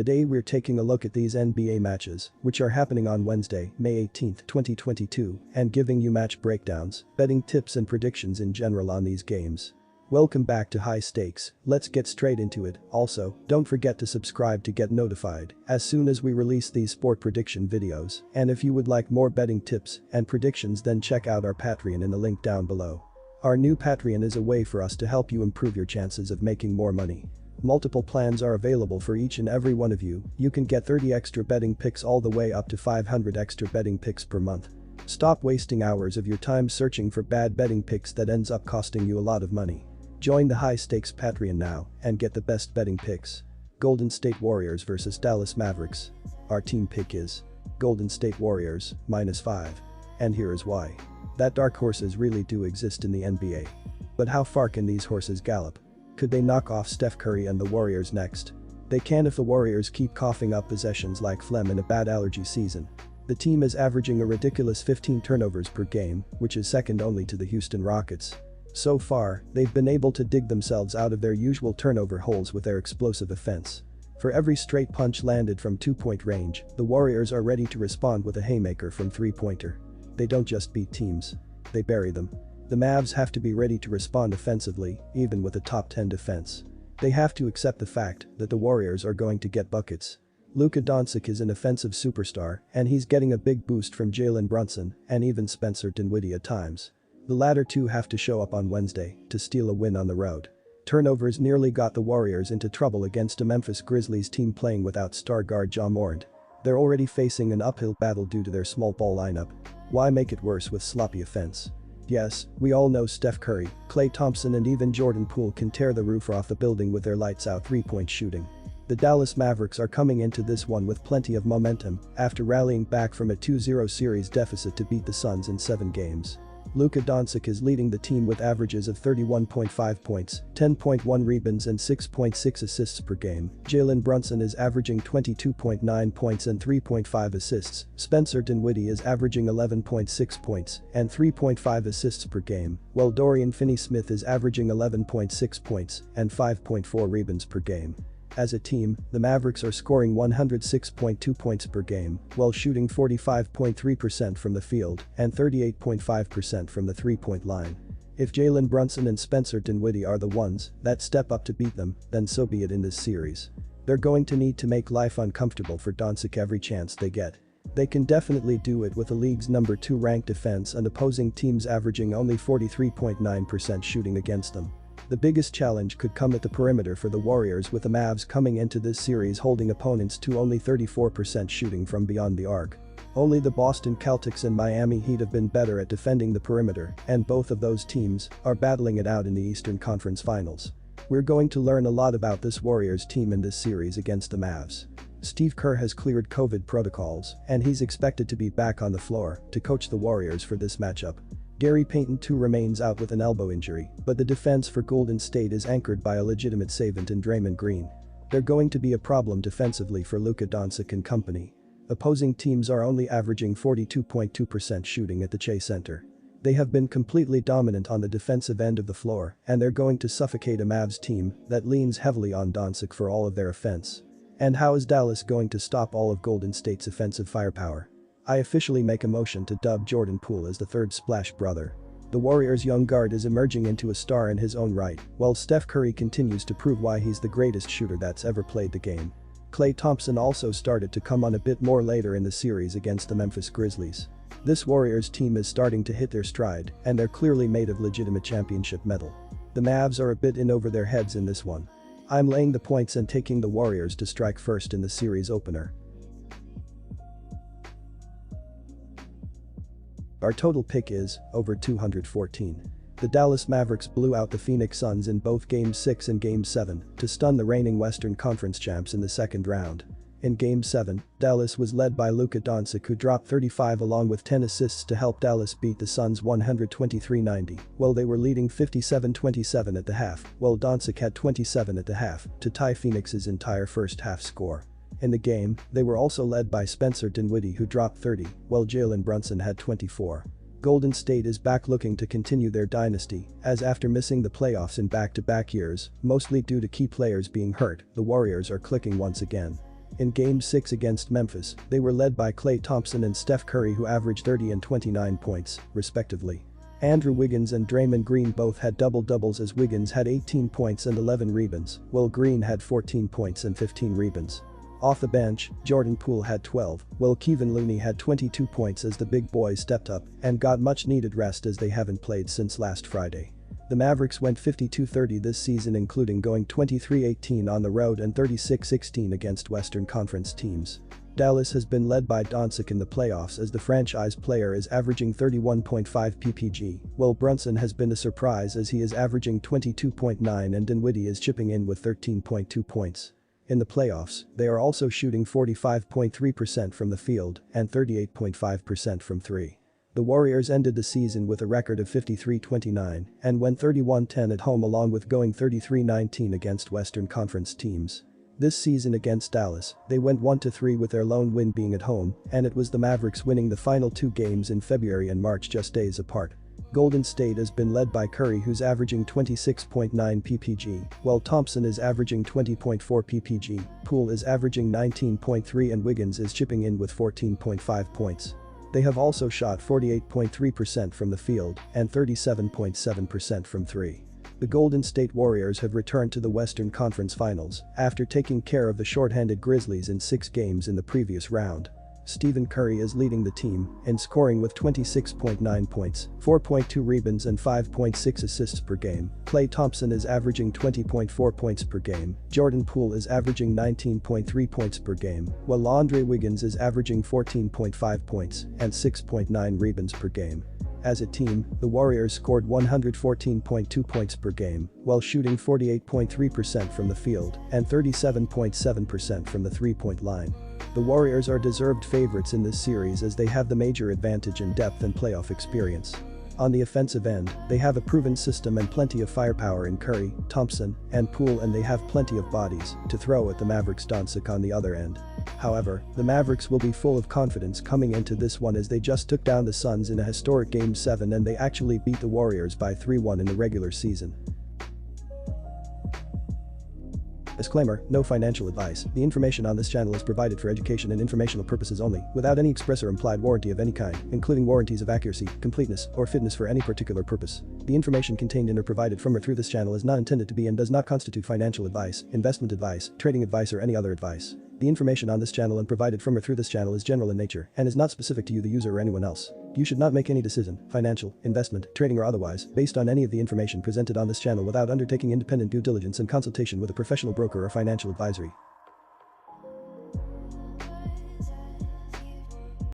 Today we're taking a look at these NBA matches, which are happening on Wednesday, May 18, 2022, and giving you match breakdowns, betting tips and predictions in general on these games. Welcome back to High Stakes, let's get straight into it. Also, don't forget to subscribe to get notified as soon as we release these sport prediction videos, and if you would like more betting tips and predictions, then check out our Patreon in the link down below. Our new Patreon is a way for us to help you improve your chances of making more money. Multiple plans are available for each and every one of you. You can get 30 extra betting picks all the way up to 500 extra betting picks per month. Stop wasting hours of your time searching for bad betting picks that ends up costing you a lot of money. Join the High Stakes Patreon now and get the best betting picks. Golden State Warriors vs Dallas Mavericks. Our team pick is Golden State Warriors, -5. And here is why. That dark horses really do exist in the NBA. But how far can these horses gallop? Could they knock off Steph Curry and the Warriors next? They can if the Warriors keep coughing up possessions like phlegm in a bad allergy season. The team is averaging a ridiculous 15 turnovers per game, which is second only to the Houston Rockets. So far, they've been able to dig themselves out of their usual turnover holes with their explosive offense. For every straight punch landed from two-point range, the Warriors are ready to respond with a haymaker from three-pointer. They don't just beat teams, they bury them. The Mavs have to be ready to respond offensively, even with a top 10 defense. They have to accept the fact that the Warriors are going to get buckets. Luka Doncic is an offensive superstar, and he's getting a big boost from Jalen Brunson and even Spencer Dinwiddie at times. The latter two have to show up on Wednesday to steal a win on the road. Turnovers nearly got the Warriors into trouble against a Memphis Grizzlies team playing without star guard Ja Morant. They're already facing an uphill battle due to their small ball lineup. Why make it worse with sloppy offense? Yes, we all know Steph Curry, Klay Thompson and even Jordan Poole can tear the roof off the building with their lights-out three-point shooting. The Dallas Mavericks are coming into this one with plenty of momentum after rallying back from a 2-0 series deficit to beat the Suns in 7 games. Luka Doncic is leading the team with averages of 31.5 points, 10.1 rebounds and 6.6 assists per game. Jalen Brunson is averaging 22.9 points and 3.5 assists. Spencer Dinwiddie is averaging 11.6 points and 3.5 assists per game, while Dorian Finney-Smith is averaging 11.6 points and 5.4 rebounds per game. As a team, the Mavericks are scoring 106.2 points per game while shooting 45.3% from the field and 38.5% from the three-point line. If Jalen Brunson and Spencer Dinwiddie are the ones that step up to beat them, then so be it in this series. They're going to need to make life uncomfortable for Doncic every chance they get. They can definitely do it with the league's number 2 ranked defense and opposing teams averaging only 43.9% shooting against them. The biggest challenge could come at the perimeter for the Warriors, with the Mavs coming into this series holding opponents to only 34% shooting from beyond the arc. Only the Boston Celtics and Miami Heat have been better at defending the perimeter, and both of those teams are battling it out in the Eastern Conference Finals. We're going to learn a lot about this Warriors team in this series against the Mavs. Steve Kerr has cleared COVID protocols, and he's expected to be back on the floor to coach the Warriors for this matchup. Gary Payton too remains out with an elbow injury, but the defense for Golden State is anchored by a legitimate savant in Draymond Green. They're going to be a problem defensively for Luka Doncic and company. Opposing teams are only averaging 42.2% shooting at the Chase Center. They have been completely dominant on the defensive end of the floor, and they're going to suffocate a Mavs team that leans heavily on Doncic for all of their offense. And how is Dallas going to stop all of Golden State's offensive firepower? I officially make a motion to dub Jordan Poole as the third Splash brother. The Warriors' young guard is emerging into a star in his own right, while Steph Curry continues to prove why he's the greatest shooter that's ever played the game. Klay Thompson also started to come on a bit more later in the series against the Memphis Grizzlies. This Warriors team is starting to hit their stride, and they're clearly made of legitimate championship metal. The Mavs are a bit in over their heads in this one. I'm laying the points and taking the Warriors to strike first in the series opener. Our total pick is over 214. The Dallas Mavericks blew out the Phoenix Suns in both Game 6 and Game 7 to stun the reigning Western Conference champs in the second round. In Game 7, Dallas was led by Luka Doncic, who dropped 35 along with 10 assists to help Dallas beat the Suns 123-90, while they were leading 57-27 at the half, while Doncic had 27 at the half to tie Phoenix's entire first half score. In the game, they were also led by Spencer Dinwiddie, who dropped 30, while Jalen Brunson had 24. Golden State is back looking to continue their dynasty, as after missing the playoffs in back-to-back years, mostly due to key players being hurt, the Warriors are clicking once again. In Game 6 against Memphis, they were led by Klay Thompson and Steph Curry, who averaged 30 and 29 points, respectively. Andrew Wiggins and Draymond Green both had double-doubles, as Wiggins had 18 points and 11 rebounds, while Green had 14 points and 15 rebounds. Off the bench, Jordan Poole had 12, while Kevon Looney had 22 points as the big boys stepped up and got much-needed rest, as they haven't played since last Friday. The Mavericks went 52-30 this season, including going 23-18 on the road and 36-16 against Western Conference teams. Dallas has been led by Doncic in the playoffs, as the franchise player is averaging 31.5 ppg, while Brunson has been a surprise as he is averaging 22.9 and Dinwiddie is chipping in with 13.2 points. In the playoffs, they are also shooting 45.3% from the field and 38.5% from three. The Warriors ended the season with a record of 53-29 and went 31-10 at home, along with going 33-19 against Western Conference teams. This season against Dallas, they went 1-3 with their lone win being at home, and it was the Mavericks winning the final two games in February and March, just days apart. Golden State has been led by Curry, who's averaging 26.9 ppg, while Thompson is averaging 20.4 ppg, Poole is averaging 19.3 and Wiggins is chipping in with 14.5 points. They have also shot 48.3% from the field and 37.7% from three. The Golden State Warriors have returned to the Western Conference Finals after taking care of the short-handed Grizzlies in 6 games in the previous round. Stephen Curry is leading the team in scoring with 26.9 points, 4.2 rebounds and 5.6 assists per game. Klay Thompson is averaging 20.4 points per game. Jordan Poole is averaging 19.3 points per game, while Andre Wiggins is averaging 14.5 points and 6.9 rebounds per game. As a team, the Warriors scored 114.2 points per game while shooting 48.3% from the field and 37.7% from the three-point line. The Warriors are deserved favorites in this series, as they have the major advantage in depth and playoff experience. On the offensive end, they have a proven system and plenty of firepower in Curry, Thompson, and Poole, and they have plenty of bodies to throw at the Mavericks. Doncic on the other end. However, the Mavericks will be full of confidence coming into this one, as they just took down the Suns in a historic Game 7 and they actually beat the Warriors by 3-1 in the regular season. Disclaimer: no financial advice. The information on this channel is provided for education and informational purposes only, without any express or implied warranty of any kind, including warranties of accuracy, completeness, or fitness for any particular purpose. The information contained in or provided from or through this channel is not intended to be and does not constitute financial advice, investment advice, trading advice, or any other advice. The information on this channel and provided from or through this channel is general in nature and is not specific to you, the user, or anyone else. You should not make any decision, financial, investment, trading, or otherwise, based on any of the information presented on this channel without undertaking independent due diligence and consultation with a professional broker or financial advisory.